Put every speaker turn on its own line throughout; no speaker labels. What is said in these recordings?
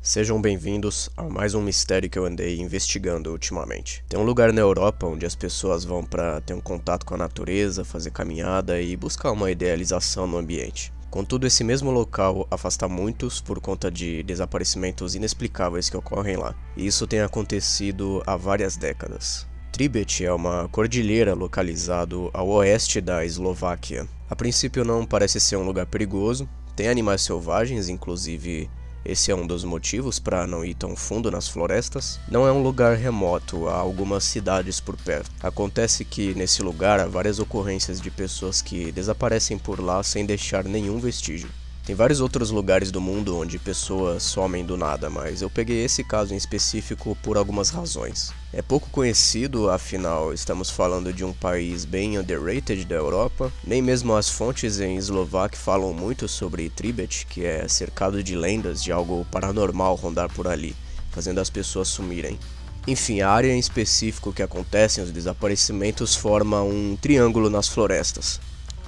Sejam bem-vindos a mais um mistério que eu andei investigando ultimamente. Tem um lugar na Europa onde as pessoas vão para ter um contato com a natureza, fazer caminhada e buscar uma idealização no ambiente. Contudo, esse mesmo local afasta muitos por conta de desaparecimentos inexplicáveis que ocorrem lá. E isso tem acontecido há várias décadas. Tribet é uma cordilheira localizado ao oeste da Eslováquia. A princípio não parece ser um lugar perigoso, tem animais selvagens, inclusive esse é um dos motivos para não ir tão fundo nas florestas. Não é um lugar remoto, há algumas cidades por perto. Acontece que nesse lugar há várias ocorrências de pessoas que desaparecem por lá sem deixar nenhum vestígio. Tem vários outros lugares do mundo onde pessoas somem do nada, mas eu peguei esse caso em específico por algumas razões. É pouco conhecido, afinal estamos falando de um país bem underrated da Europa. Nem mesmo as fontes em eslovaco falam muito sobre Tribet, que é cercado de lendas de algo paranormal rondar por ali, fazendo as pessoas sumirem. Enfim, a área em específico que acontecem os desaparecimentos forma um triângulo nas florestas.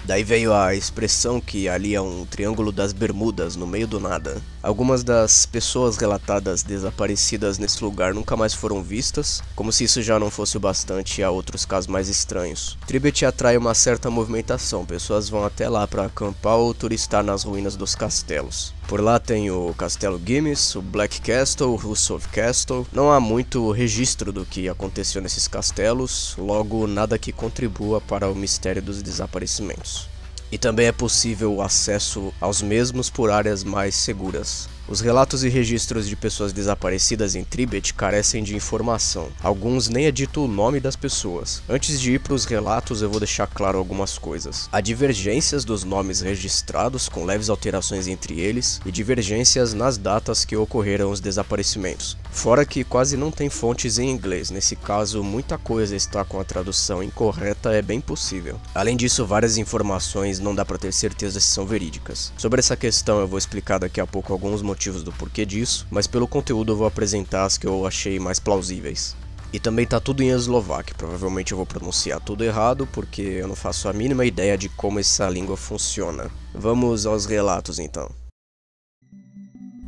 Daí veio a expressão que ali é um triângulo das Bermudas, no meio do nada. Algumas das pessoas relatadas desaparecidas nesse lugar nunca mais foram vistas, como se isso já não fosse o bastante a outros casos mais estranhos. Tribet atrai uma certa movimentação, pessoas vão até lá para acampar ou turistar nas ruínas dos castelos. Por lá tem o Castelo Guinness, o Black Castle, o Husov Castle. Não há muito registro do que aconteceu nesses castelos, logo nada que contribua para o mistério dos desaparecimentos. E também é possível o acesso aos mesmos por áreas mais seguras. Os relatos e registros de pessoas desaparecidas em Tribet carecem de informação. Alguns nem é dito o nome das pessoas. Antes de ir para os relatos, eu vou deixar claro algumas coisas. Há divergências dos nomes registrados, com leves alterações entre eles, e divergências nas datas que ocorreram os desaparecimentos. Fora que quase não tem fontes em inglês, nesse caso muita coisa está com a tradução incorreta, é bem possível. Além disso, várias informações não dá para ter certeza se são verídicas. Sobre essa questão eu vou explicar daqui a pouco alguns motivos do porquê disso, mas pelo conteúdo eu vou apresentar as que eu achei mais plausíveis. E também tá tudo em eslovaco, provavelmente eu vou pronunciar tudo errado porque eu não faço a mínima ideia de como essa língua funciona. Vamos aos relatos então.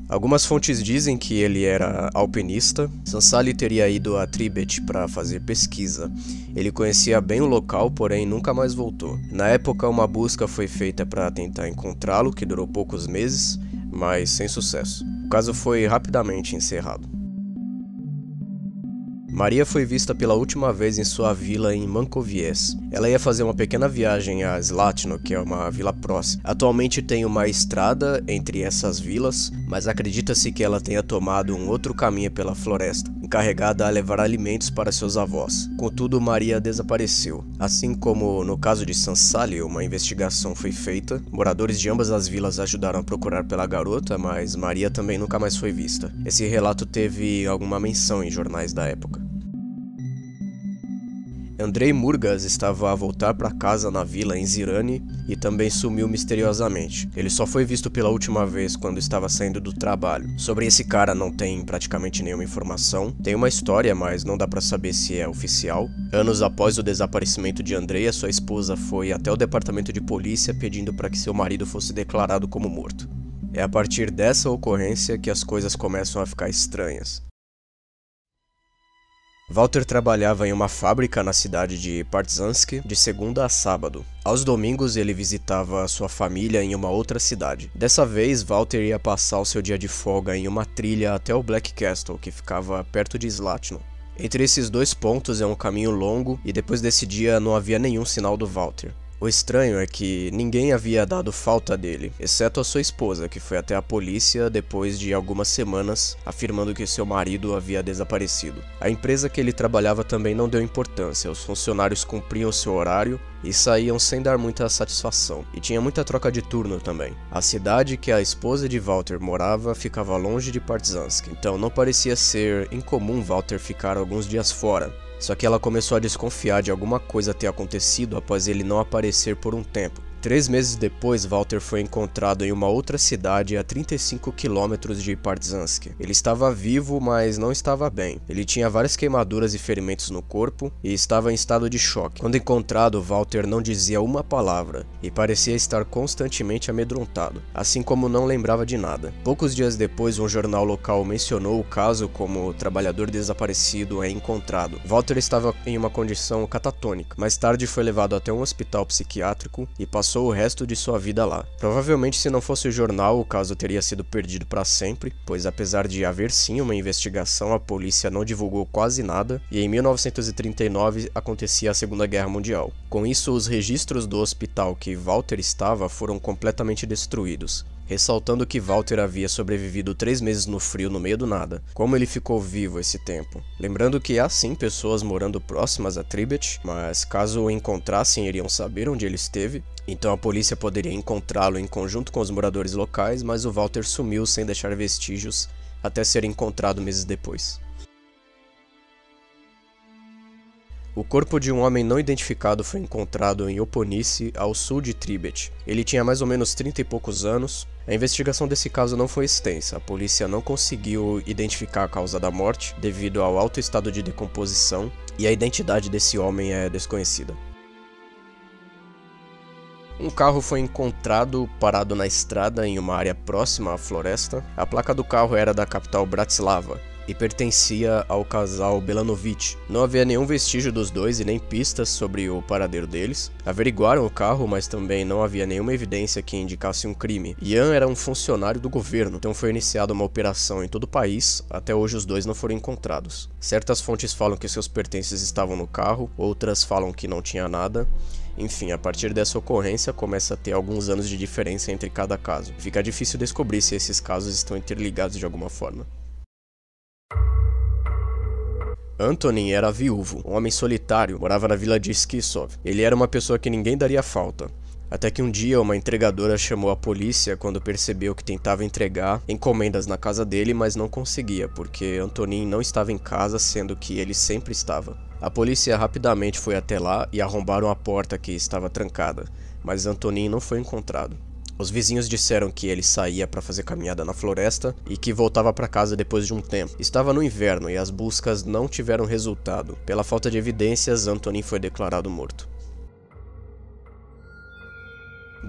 Algumas fontes dizem que ele era alpinista. Sansali teria ido a Tribet para fazer pesquisa. Ele conhecia bem o local, porém nunca mais voltou. Na época, uma busca foi feita para tentar encontrá-lo, que durou poucos meses, mas sem sucesso. O caso foi rapidamente encerrado. Maria foi vista pela última vez em sua vila em Mankovies. Ela ia fazer uma pequena viagem a Zlatno, que é uma vila próxima. Atualmente tem uma estrada entre essas vilas, mas acredita-se que ela tenha tomado um outro caminho pela floresta, encarregada a levar alimentos para seus avós. Contudo, Maria desapareceu. Assim como no caso de Sansali, uma investigação foi feita. Moradores de ambas as vilas ajudaram a procurar pela garota, mas Maria também nunca mais foi vista. Esse relato teve alguma menção em jornais da época. Andrei Murgas estava a voltar para casa na vila em Zirani e também sumiu misteriosamente. Ele só foi visto pela última vez quando estava saindo do trabalho. Sobre esse cara não tem praticamente nenhuma informação. Tem uma história, mas não dá para saber se é oficial. Anos após o desaparecimento de Andrei, a sua esposa foi até o departamento de polícia pedindo para que seu marido fosse declarado como morto. É a partir dessa ocorrência que as coisas começam a ficar estranhas. Walter trabalhava em uma fábrica na cidade de Partizansk de segunda a sábado. Aos domingos ele visitava sua família em uma outra cidade. Dessa vez, Walter ia passar o seu dia de folga em uma trilha até o Black Castle, que ficava perto de Zlatno. Entre esses dois pontos é um caminho longo e depois desse dia não havia nenhum sinal do Walter. O estranho é que ninguém havia dado falta dele, exceto a sua esposa, que foi até a polícia depois de algumas semanas, afirmando que seu marido havia desaparecido. A empresa que ele trabalhava também não deu importância, os funcionários cumpriam seu horário e saíam sem dar muita satisfação, e tinha muita troca de turno também. A cidade que a esposa de Walter morava ficava longe de Partizansk, então não parecia ser incomum Walter ficar alguns dias fora. Só que ela começou a desconfiar de alguma coisa ter acontecido após ele não aparecer por um tempo. 3 meses depois, Walter foi encontrado em uma outra cidade a 35 quilômetros de Partizansk. Ele estava vivo, mas não estava bem. Ele tinha várias queimaduras e ferimentos no corpo e estava em estado de choque. Quando encontrado, Walter não dizia uma palavra e parecia estar constantemente amedrontado, assim como não lembrava de nada. Poucos dias depois, um jornal local mencionou o caso como trabalhador desaparecido é encontrado. Walter estava em uma condição catatônica. Mais tarde foi levado até um hospital psiquiátrico e passou o resto de sua vida lá. Provavelmente, se não fosse o jornal, o caso teria sido perdido para sempre, pois apesar de haver sim uma investigação, a polícia não divulgou quase nada, e em 1939 acontecia a Segunda Guerra Mundial. Com isso, os registros do hospital que Walter estava foram completamente destruídos, ressaltando que Walter havia sobrevivido 3 meses no frio no meio do nada. Como ele ficou vivo esse tempo? Lembrando que há sim pessoas morando próximas a Tribet, mas caso o encontrassem iriam saber onde ele esteve, então a polícia poderia encontrá-lo em conjunto com os moradores locais, mas o Walter sumiu sem deixar vestígios até ser encontrado meses depois. O corpo de um homem não identificado foi encontrado em Oponice, ao sul de Tribet. Ele tinha mais ou menos 30 e poucos anos. A investigação desse caso não foi extensa. A polícia não conseguiu identificar a causa da morte devido ao alto estado de decomposição e a identidade desse homem é desconhecida. Um carro foi encontrado parado na estrada em uma área próxima à floresta. A placa do carro era da capital Bratislava e pertencia ao casal Belanovic. Não havia nenhum vestígio dos dois e nem pistas sobre o paradeiro deles. Averiguaram o carro, mas também não havia nenhuma evidência que indicasse um crime. Ian era um funcionário do governo, então foi iniciada uma operação em todo o país. Até hoje os dois não foram encontrados. Certas fontes falam que seus pertences estavam no carro, outras falam que não tinha nada. Enfim, a partir dessa ocorrência começa a ter alguns anos de diferença entre cada caso. Fica difícil descobrir se esses casos estão interligados de alguma forma. Antonin era viúvo, um homem solitário, morava na vila de Skisov. Ele era uma pessoa que ninguém daria falta. Até que um dia uma entregadora chamou a polícia quando percebeu que tentava entregar encomendas na casa dele, mas não conseguia, porque Antonin não estava em casa, sendo que ele sempre estava. A polícia rapidamente foi até lá e arrombaram a porta que estava trancada, mas Antonin não foi encontrado. Os vizinhos disseram que ele saía para fazer caminhada na floresta e que voltava para casa depois de um tempo. Estava no inverno e as buscas não tiveram resultado. Pela falta de evidências, Antonin foi declarado morto.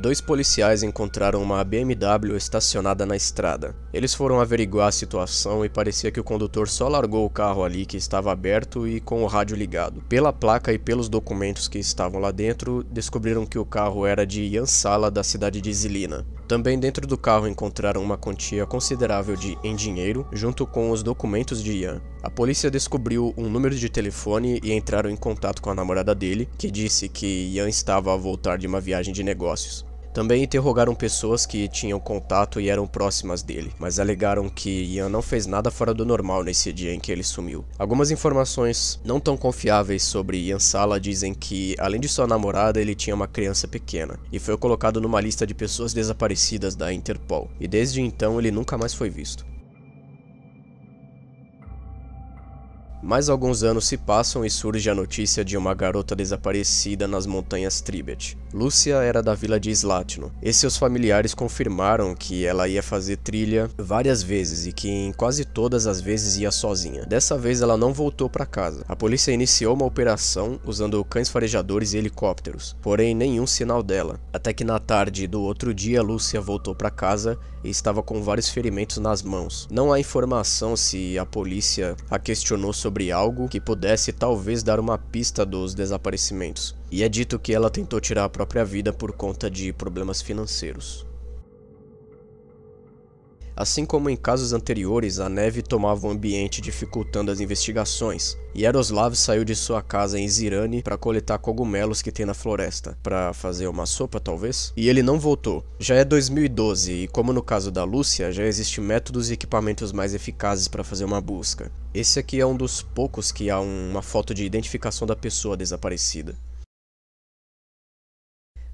2 policiais encontraram uma BMW estacionada na estrada. Eles foram averiguar a situação e parecia que o condutor só largou o carro ali que estava aberto e com o rádio ligado. Pela placa e pelos documentos que estavam lá dentro, descobriram que o carro era de Ian Sala, da cidade de Žilina. Também dentro do carro encontraram uma quantia considerável em dinheiro, junto com os documentos de Ian. A polícia descobriu um número de telefone e entraram em contato com a namorada dele, que disse que Ian estava a voltar de uma viagem de negócios. Também interrogaram pessoas que tinham contato e eram próximas dele, mas alegaram que Ian não fez nada fora do normal nesse dia em que ele sumiu. Algumas informações não tão confiáveis sobre Ian Sala dizem que, além de sua namorada, ele tinha uma criança pequena, e foi colocado numa lista de pessoas desaparecidas da Interpol, e desde então ele nunca mais foi visto. Mais alguns anos se passam e surge a notícia de uma garota desaparecida nas montanhas Tribet. Lúcia era da vila de Slatno, e seus familiares confirmaram que ela ia fazer trilha várias vezes e que em quase todas as vezes ia sozinha. Dessa vez ela não voltou para casa. A polícia iniciou uma operação usando cães farejadores e helicópteros, porém nenhum sinal dela. Até que na tarde do outro dia Lúcia voltou para casa e estava com vários ferimentos nas mãos. Não há informação se a polícia a questionou sobre algo que pudesse talvez dar uma pista dos desaparecimentos. E é dito que ela tentou tirar a própria vida por conta de problemas financeiros. Assim como em casos anteriores, a neve tomava o ambiente, dificultando as investigações, e Yaroslav saiu de sua casa em Zirane para coletar cogumelos que tem na floresta, para fazer uma sopa talvez, e ele não voltou. Já é 2012 e, como no caso da Lúcia, já existem métodos e equipamentos mais eficazes para fazer uma busca. Esse aqui é um dos poucos que há uma foto de identificação da pessoa desaparecida.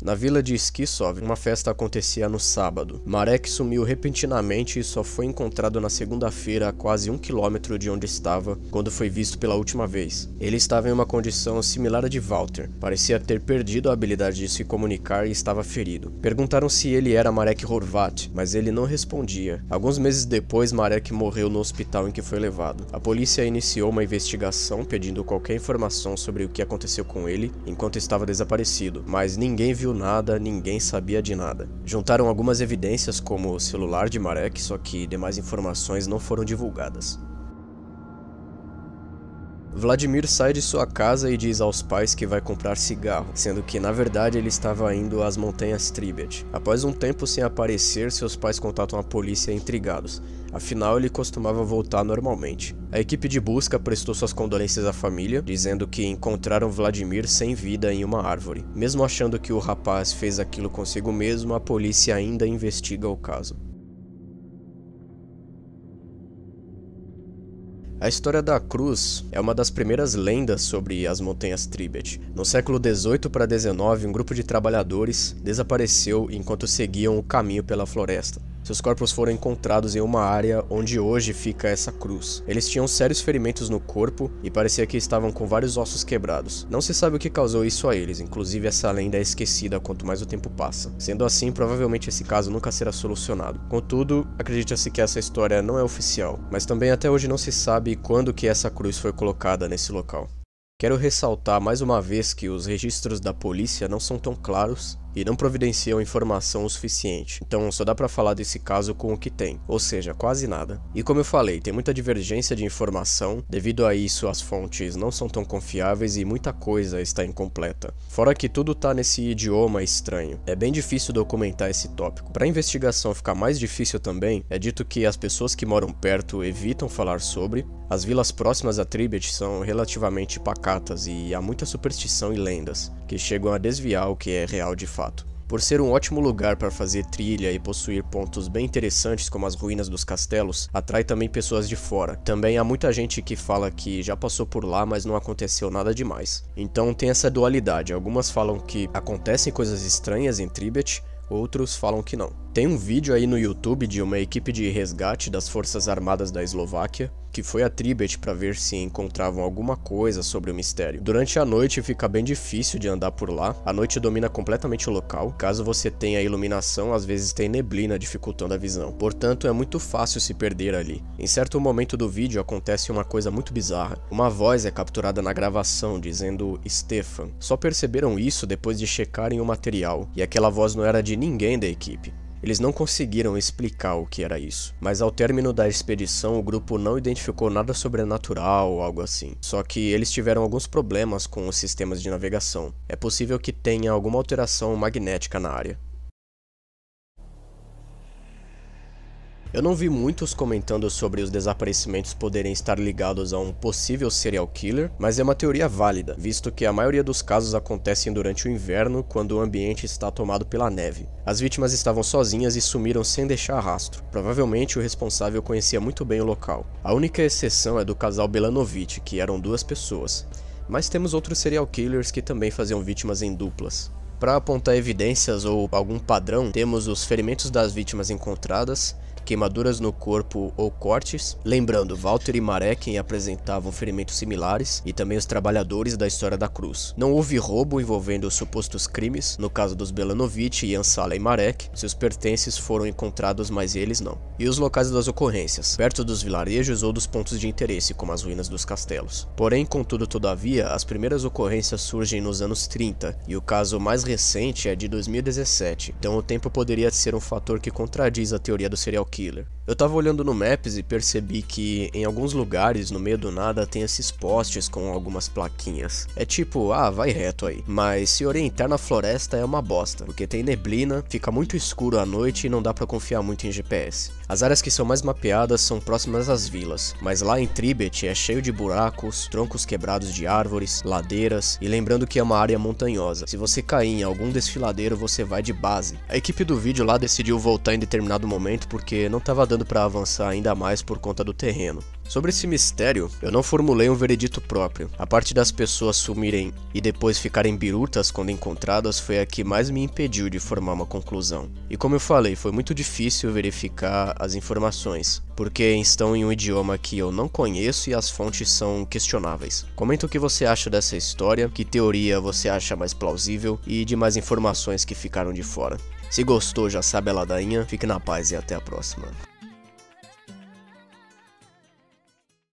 Na vila de Skisov, uma festa acontecia no sábado. Marek sumiu repentinamente e só foi encontrado na segunda-feira a quase 1 quilômetro de onde estava quando foi visto pela última vez. Ele estava em uma condição similar à de Walter. Parecia ter perdido a habilidade de se comunicar e estava ferido. Perguntaram se ele era Marek Horvat, mas ele não respondia. Alguns meses depois, Marek morreu no hospital em que foi levado. A polícia iniciou uma investigação pedindo qualquer informação sobre o que aconteceu com ele enquanto estava desaparecido, mas ninguém viu nada, ninguém sabia de nada. Juntaram algumas evidências como o celular de Marek, só que demais informações não foram divulgadas. Vladimir sai de sua casa e diz aos pais que vai comprar cigarro, sendo que na verdade ele estava indo às montanhas Tribet. Após um tempo sem aparecer, seus pais contatam a polícia intrigados. Afinal, ele costumava voltar normalmente. A equipe de busca prestou suas condolências à família, dizendo que encontraram Vladimir sem vida em uma árvore. Mesmo achando que o rapaz fez aquilo consigo mesmo, a polícia ainda investiga o caso. A história da cruz é uma das primeiras lendas sobre as montanhas Tribet. No século XVIII para XIX, um grupo de trabalhadores desapareceu enquanto seguiam o caminho pela floresta. Seus corpos foram encontrados em uma área onde hoje fica essa cruz. Eles tinham sérios ferimentos no corpo e parecia que estavam com vários ossos quebrados. Não se sabe o que causou isso a eles, inclusive essa lenda é esquecida quanto mais o tempo passa. Sendo assim, provavelmente esse caso nunca será solucionado. Contudo, acredita-se que essa história não é oficial, mas também até hoje não se sabe quando que essa cruz foi colocada nesse local. Quero ressaltar mais uma vez que os registros da polícia não são tão claros e não providenciam informação o suficiente, então só dá pra falar desse caso com o que tem, ou seja, quase nada. E como eu falei, tem muita divergência de informação, devido a isso as fontes não são tão confiáveis e muita coisa está incompleta. Fora que tudo tá nesse idioma estranho, é bem difícil documentar esse tópico. Pra investigação ficar mais difícil também, é dito que as pessoas que moram perto evitam falar sobre, as vilas próximas a Tribet são relativamente pacatas e há muita superstição e lendas, que chegam a desviar o que é real de fato. Por ser um ótimo lugar para fazer trilha e possuir pontos bem interessantes como as ruínas dos castelos, atrai também pessoas de fora. Também há muita gente que fala que já passou por lá, mas não aconteceu nada demais. Então tem essa dualidade, algumas falam que acontecem coisas estranhas em Tribet, outros falam que não. Tem um vídeo aí no YouTube de uma equipe de resgate das Forças Armadas da Eslováquia, que foi a Tribet para ver se encontravam alguma coisa sobre o mistério. Durante a noite fica bem difícil de andar por lá, a noite domina completamente o local, caso você tenha iluminação, às vezes tem neblina dificultando a visão, portanto é muito fácil se perder ali. Em certo momento do vídeo acontece uma coisa muito bizarra, uma voz é capturada na gravação dizendo Stefan. Só perceberam isso depois de checarem o material, e aquela voz não era de ninguém da equipe. Eles não conseguiram explicar o que era isso, mas ao término da expedição o grupo não identificou nada sobrenatural ou algo assim. Só que eles tiveram alguns problemas com os sistemas de navegação. É possível que tenha alguma alteração magnética na área. Eu não vi muitos comentando sobre os desaparecimentos poderem estar ligados a um possível serial killer, mas é uma teoria válida, visto que a maioria dos casos acontecem durante o inverno, quando o ambiente está tomado pela neve. As vítimas estavam sozinhas e sumiram sem deixar rastro. Provavelmente o responsável conhecia muito bem o local. A única exceção é do casal Belanovic, que eram 2 pessoas. Mas temos outros serial killers que também faziam vítimas em duplas. Para apontar evidências ou algum padrão, temos os ferimentos das vítimas encontradas, queimaduras no corpo ou cortes. Lembrando, Walter e Marek apresentavam ferimentos similares e também os trabalhadores da história da cruz. Não houve roubo envolvendo os supostos crimes, no caso dos Belanovic, Yansala e Marek, seus pertences foram encontrados, mas eles não. E os locais das ocorrências, perto dos vilarejos ou dos pontos de interesse, como as ruínas dos castelos. Porém, contudo, todavia, as primeiras ocorrências surgem nos anos 30, e o caso mais recente é de 2017, então o tempo poderia ser um fator que contradiz a teoria do serial killer. Eu tava olhando no Maps e percebi que em alguns lugares no meio do nada tem esses postes com algumas plaquinhas. É tipo, vai reto aí. Mas se orientar na floresta é uma bosta, porque tem neblina, fica muito escuro à noite e não dá pra confiar muito em GPS. As áreas que são mais mapeadas são próximas às vilas, mas lá em Tribet é cheio de buracos, troncos quebrados de árvores, ladeiras, e lembrando que é uma área montanhosa. Se você cair em algum desfiladeiro, você vai de base. A equipe do vídeo lá decidiu voltar em determinado momento porque não tava dando pra avançar ainda mais por conta do terreno. Sobre esse mistério, eu não formulei um veredito próprio. A parte das pessoas sumirem e depois ficarem birutas quando encontradas foi a que mais me impediu de formar uma conclusão. E como eu falei, foi muito difícil verificar as informações, porque estão em um idioma que eu não conheço e as fontes são questionáveis. Comenta o que você acha dessa história, que teoria você acha mais plausível e de mais informações que ficaram de fora. Se gostou, já sabe a ladainha, fique na paz e até a próxima.